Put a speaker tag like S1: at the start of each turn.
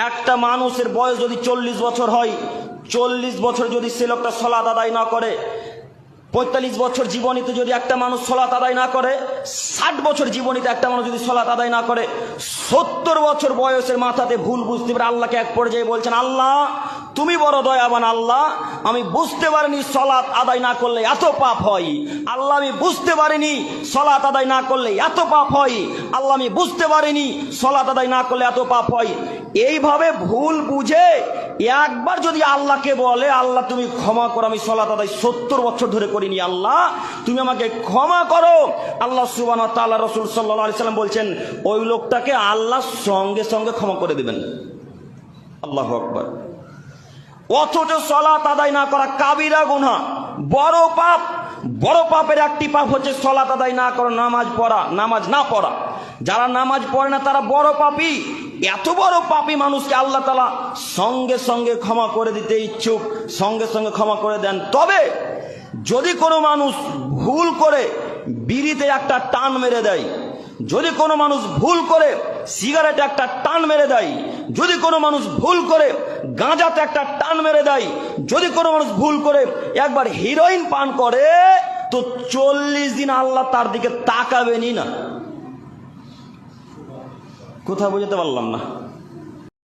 S1: একটা মানুষের বয়স যদি 40 বছর হয়, 40 বছর যদি সে লোকটা সালাত আদায় না করে, 45 বছর জীবনীতে যদি একটা মানুষ সালাত আদায় না করে, 60 বছর জীবনীতে একটা মানুষ যদি সালাত আদায় না করে, 70 বছর বয়সের মাথাতে ভুল বুঝতে পারে আল্লাহকে এক পর্যায়ে বলছেন, আল্লাহ তুমি বড় দয়াবান, আল্লাহ আমি বুঝতে পারিনি সালাত আদায় না করলে এত পাপ হয়, আল্লাহ আমি বুঝতে পারিনি সালাত আদায় না করলে এত পাপ হয়, আল্লাহ আমি বুঝতে পারিনি সালাত আদায় না করলে এত পাপ হয়। এইভাবে ভুল বুঝে একবার যদি আল্লাহকে বলে, আল্লাহ তুমি ক্ষমা করো, আমি সালাত আদায় 70 বছর ধরে করিনি, আল্লাহ তুমি আমাকে ক্ষমা করো, আল্লাহ সুবহানাহু ওয়া তাআলা রাসূল সাল্লাল্লাহু আলাইহি সাল্লাম বলছেন ওই লোকটাকে আল্লাহ সঙ্গে সঙ্গে ক্ষমা করে দিবেন। আল্লাহু আকবার। অথচ সালাত আদায় না করা কাবিরা গুনাহ, বড় পাপ। বড় পাপের একটি পাপ হচ্ছে সালাত আদায় না করা, নামাজ পড়া, নামাজ না পড়া। যারা নামাজ পড়ে না তারা বড় পাপী। এত বড় পাপী মানুষকে আল্লাহ তাআলা সঙ্গে সঙ্গে ক্ষমা করে দিতে ইচ্ছুক, সঙ্গে সঙ্গে ক্ষমা করে দেন। তবে যদি কোনো মানুষ ভুল করে বিড়িতে একটা টান মেরে দেয়, যদি কোনো মানুষ ভুল করে সিগারেটে একটা টান মেরে দেয়, যদি কোনো মানুষ ভুল করে গাঁজাতে একটা টান মেরে দেয়, যদি কোনো মানুষ ভুল করে একবার হিরোইন পান করে, তো 40 দিন আল্লাহ তার দিকে তাকাবেনই না। কোথাও বুঝতে পারলাম না।